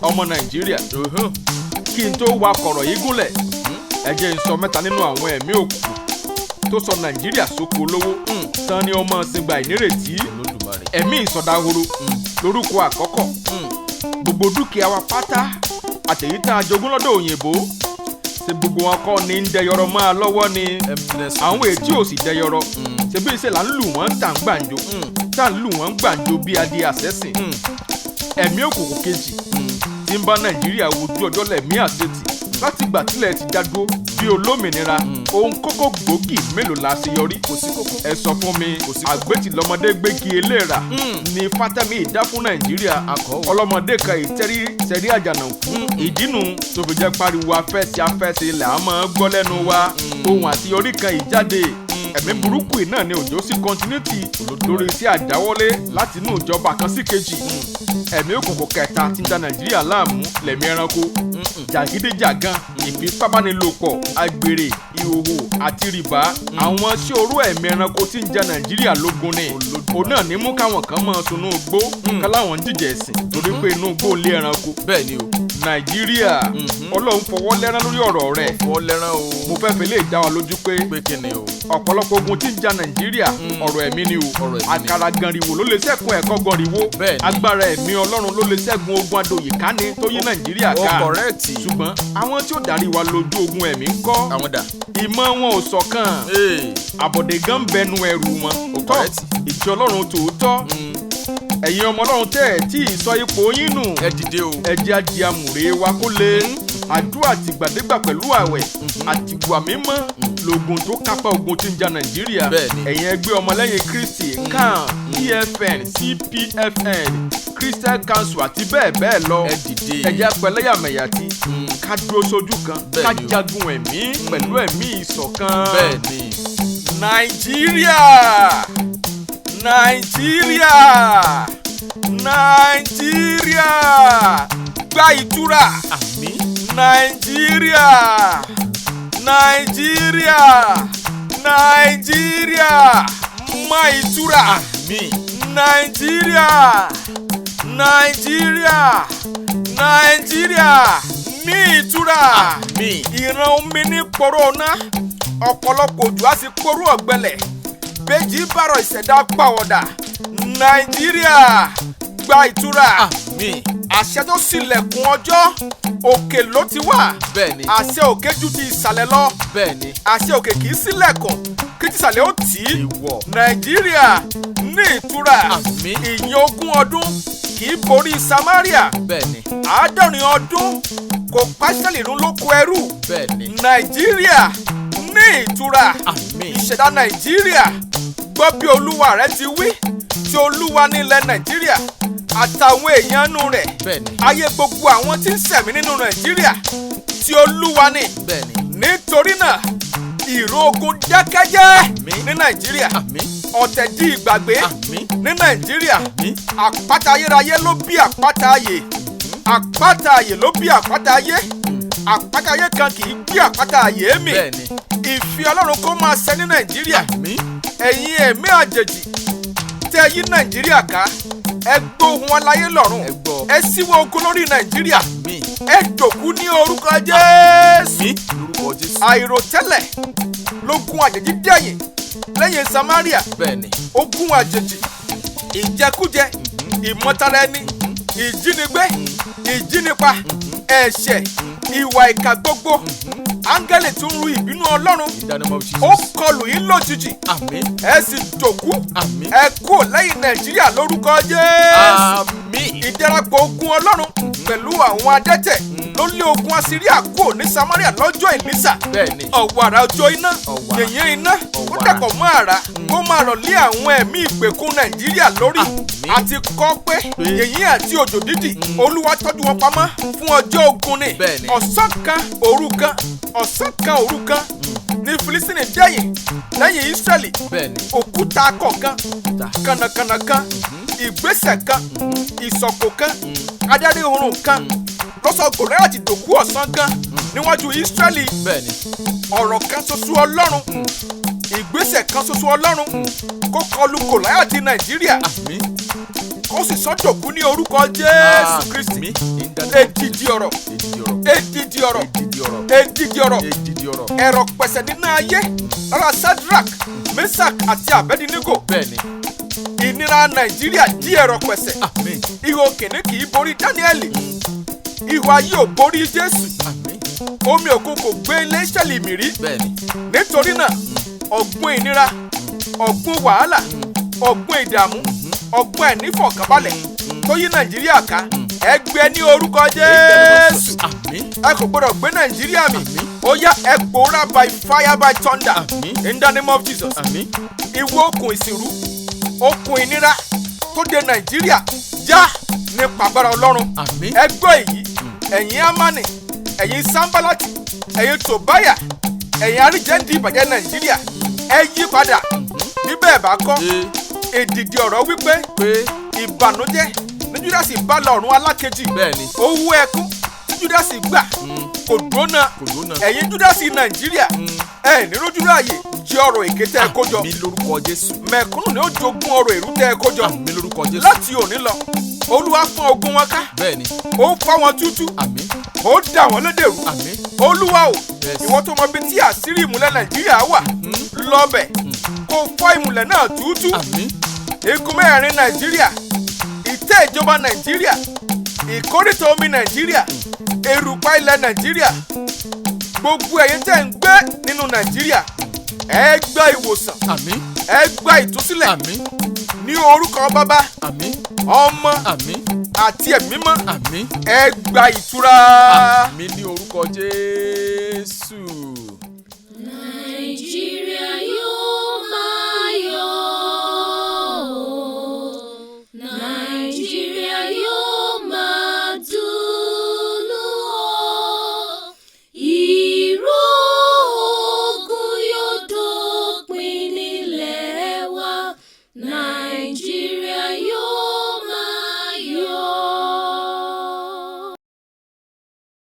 ọmọ Nàìjíríà kí n tó wa kọ̀rọ̀ yìí gúnlẹ̀ ẹ jẹ́ n sọ mẹ́ta nínú àwọn ẹ̀mí òkùnkùn tó sọ Nàìjíríà sóko olówó tán ni ọmọ sìngbà ìnírètí ẹ̀mí ìsọdahoro lórúkọ àkọ́kọ́ gbogbo dúkìá wa pátá àtẹ̀yí tá a jogún lọ́dọ̀ òyìnbó ṣe gbogbo wọn kọ́ ni ń dẹyọrọ máa lọ́wọ́ ni àwọn ètí ò sì dẹyọrọ ṣe bí iṣẹ́ là ń lù wọ́n tà ń gbàǹjo tá ń lù wọ́n gbàǹjo bí adé àṣẹ́sìn ẹ̀mí òkùnkùn kejì tí ń bá Nàìjíríà wojú ọjọ́ lẹ̀mí àṣetì láti gbà tílẹ̀ ti dádúró bí olómìnira ohun kókó gbòógì mélòó la ṣe yọrí ẹ sọ fún mi àgbẹ̀tì lọ́mọdé gbégi eléèrà ní Fátẹ́mi ìdá fún Nàìjíríà ọlọ́mọdé kan ìtẹ́rí sẹ́rí àjànàkú ìdínú tó fi jẹ́ pariwo afẹ́sí ilẹ̀ àmọ́ gbọ́ lẹ́nu wa ohun àṣeyọrí kan ìjáde ẹ̀mí burúkú náà ni òjò sí continuity lórí iṣẹ́ àdáwọ́lé láti inú ìjọba kan sí kejì ẹ̀mí òkùnkùn kẹta tí ń da Nàìjíríà láàmú lẹ̀mí ẹranko jàgídíjàgan ìfipábánilòpọ̀ àgbèrè ìhòhò àti rìbá àwọn iṣẹ́ orú ẹ̀mí ẹranko tí ń ja Nàìjíríà lógun ni òun náà ní mú káwọn kan máa sunú igbó káláwọn jíjẹ ẹ̀sìn torí pé inú igbó lé ẹranko bẹ́ẹ̀ ni o Nàìjíríà Ọlọ́run fọwọ́ lẹ́rán lórí ọ̀rọ̀ rẹ̀ fọwọ́ lẹ́rán o mo fẹ́ fi lè dá wa lójú pé kí ni o ọ̀pọ̀lọpọ̀ ogun tí ń ja Nàìjíríà ọ̀rọ̀ ẹ̀mí ni o àkàrà gànrìwò ló lè ṣẹ́gun ẹ̀kọ́ gànrìwò agbára ẹ̀mí Ọlọ́run ló lè ṣẹ́gun ogun adòyìkáni tó yí Nàìjíríà ká ṣùgbọ́n àwọn tí ó darí wa lójú ogun ẹ̀mí ń kọ́ ìmọ̀ wọn ò ṣọ̀kan àbọ̀dé gan bẹnu ẹrù wọn tọ́ ìjọ Ọlọ́run tòótọ́ ẹ̀yin ọmọ Ọlọ́run tẹ́ ẹ̀ tí ì sọ ipò yín nù ẹ dìde o ẹ jẹ́ àjì amúre wa kó lè àdúrà àtìgbàdégbà pẹ̀lú àwẹ̀ àtìgbà mímọ́ lògùn tó kápá ogun tí ń ja Nàìjíríà ẹ̀yin ẹgbẹ́ ọmọlẹ́yìn Kristi CAN PFN CPFN Christian Council àti bẹ́ẹ̀ bẹ́ẹ̀ lọ ẹ jẹ́ pẹ̀lẹ́yàmẹ̀yà tí ká dúró sójú kan ká jagun ẹ̀mí pẹ̀lú ẹ̀mí ìṣọ̀kan Nàìjíríà gba ìtura Nàìjíríà má ìtura Nàìjíríà ní ìtura ìran omi ní kòrónà ọ̀pọ̀lọpọ̀ òjò á sì kóró ọ̀gbẹlẹ̀ bẹ́ẹ̀jì bàrọ̀ ìṣẹ̀dá pàwọ̀dà Nàìjíríà gba ìtura àṣẹ tó ṣílẹ̀kùn ọjọ́ òkè ló ti wà àṣẹ òkè ju ti ìsàlẹ̀ lọ àṣẹ òkè kì í ṣílẹ̀kùn kí ti ìsàlẹ̀ ó tì í Nàìjíríà ní ìtura ìyẹn 20 ọdún kì í borí Samaria 70 ọdún kò pàṣẹlì rún lóko ẹrú Nàìjíríà ní ìtura ìṣẹ̀dá Nàìjíríà gbọ́ bí Olúwa rẹ̀ ti wí tí Olúwa nílẹ̀ Nàìjíríà àtàwọn èèyàn nù rẹ̀ ayé gbogbo àwọn tí ń ṣẹ̀mí nínú Nàìjíríà tí Olúwa ní nítorí náà ìró ogun dákẹ́jẹ́ ní Nàìjíríà ọ̀tẹ̀ di ìgbàgbé ní Nàìjíríà àpáta ayérayé ló bí àpáta ayé àpáta ayé ló bí àpáta ayé àpáta ayé kan kì í bí àpáta ayé mi ìfẹ́ Ọlọ́run kó máa ṣẹ ní Nàìjíríà ẹ̀yin ẹ̀mí àjèjì tẹ́ yí Nàìjíríà ká ẹ gbóhùn aláyé lọ́rùn ẹ síwọ́ ogun lórí Nàìjíríà ẹ dòkú ní orúkọ Jésù àìròtẹ́lẹ̀ lógun àjèjì dẹ̀yìn lẹ́yìn Samaria ogun àjèjì ìjẹkújẹ ìmọ̀tara ẹni ìjínigbé ìjínipa ẹ̀ṣẹ̀ ìwà ìkà gbogbo áńgẹ́lì tún ru ìbínú Ọlọ́run ó kọlù yín lójijì ẹ sì dòkú ẹ kú lẹ́yìn Nàìjíríà lórúkọ Jésù ìdẹ́rapọ̀ ogun Ọlọ́run pẹ̀lú àwọn adẹ́tẹ̀ ló lé ogun Asiria kúrò ní Samaria lọ́jọ́ Èlísà ọ̀wọ̀ àrà ọjọ́ iná yìnyín iná ó dàpọ̀ mọ́ àrà kó máa rọ̀ lé àwọn ẹ̀mí ìgbèkùn Nàìjíríà lórí àti kọ́ pé yìnyín àti òjò dídì Olúwa tọ́jú wọn pamọ́ fún ọjọ́ ogun ni ọ̀sán kan òru kan ní Fílísítínì dẹ́yìn lẹ́yìn Ísírẹ́lì òkúta kọ̀ọ̀kan kànàkànà kan ìgbésẹ̀ kan ìsọ̀kò kan adarí oorun kan lọ́sọ̀ Gòláyátì dòkú ọ̀sán kan níwájú Ísírẹ́lì ọ̀rọ̀ kan ṣoṣo Ọlọ́run ìgbésẹ̀ kan ṣoṣo Ọlọ́run kó kọlù Gòláyátì Nàìjíríà ó sì sọ dòkú ní orúkọ Jésù Kristi. Èdìdì ọ̀rọ̀, èdìdì ọ̀rọ̀, èdìdì ọ̀rọ̀, ẹ̀rọ pẹ̀sẹ̀ nínú ayé lára Shadrach, Meshach àti Abednego. Ìnira Nàìjíríà di ẹ̀rọ pẹ̀sẹ̀. Ihò kìnní kì í borí Dáníẹ́lì, ihò ayé ò borí Jésù. Omi òkun kò gbé ilé Ísírẹ́lì mì rí. Nítorí náà ọ̀gbun ìnira, ọ̀gbun wàhálà, ọ̀gbun ìdààmú, ọ̀gbun àìnífọ̀kànbalẹ̀ tó yí Nàìjíríà ká, ẹ gbé ní orúkọ Jésù. Ẹ kò gbọdọ̀ gbé Nàìjíríà mì. Ó yá ẹ pòórá by fire by thunder in the name of Jesus. Ìwọ okùn ìsìnrú, okùn ìnira tó de Nàìjíríà já nípa agbára Ọlọ́run. Ẹ gbọ́ èyí, ẹ̀yin Ámánì, ẹ̀yin Sáńbálátì, ẹ̀yin Tòbáyà, ẹ̀yin aríjẹ́ndì ìbàjẹ́ Nàìjíríà, ẹ yí padà. Bí bẹ́ẹ̀ bá kọ́, èdìdì ọ̀rọ̀ wípé ìbànújẹ́ ní Júdásì bá lọ ọ̀run alákejì. Owó ẹkún tí Júdásì gbà kò dóná. Ẹ̀yin Júdásì Nàìjíríà, ẹ ní rójú ráàyè jẹ ọrọ̀ èké tẹ́ ẹ kó jọ. Mẹ̀kúnnù ni ó jogún ọrọ̀ èrú tẹ́ ẹ kó jọ. Láti òní lọ, Olúwa fọ́n ogun wọn ká. Ó fọ́ wọn tútú. Ó dà wọ́n lédè rú. Olúwa o, ìwọ tó mọ ibi tí àṣírí ìmùlẹ̀ Nàìjíríà wà, lọ́bẹ̀ kó fọ́ ìmùlẹ̀ náà tútú. Igun mẹ́rin Nàìjíríà, ìtẹ́ ìjọba Nàìjíríà, ìkórìtà omi Nàìjíríà, èrùpá ilẹ̀ Nàìjíríà, gbogbo ẹ̀yin tẹ́ ń gbé nínú Nàìjíríà, ẹ gba ìwòsàn, ẹ gba ìtúsílẹ̀ ní orúkọ Bàbá, Ọmọ àti Ẹ̀mí Mímọ́, ẹ gba ìtura. Ní orúkọ Jésù. Nàìjíríà yóò máa yọ̀. Nàìjíríà yóò máa dùnnú. Ìró ogun yóò dópin nílẹ̀ wa.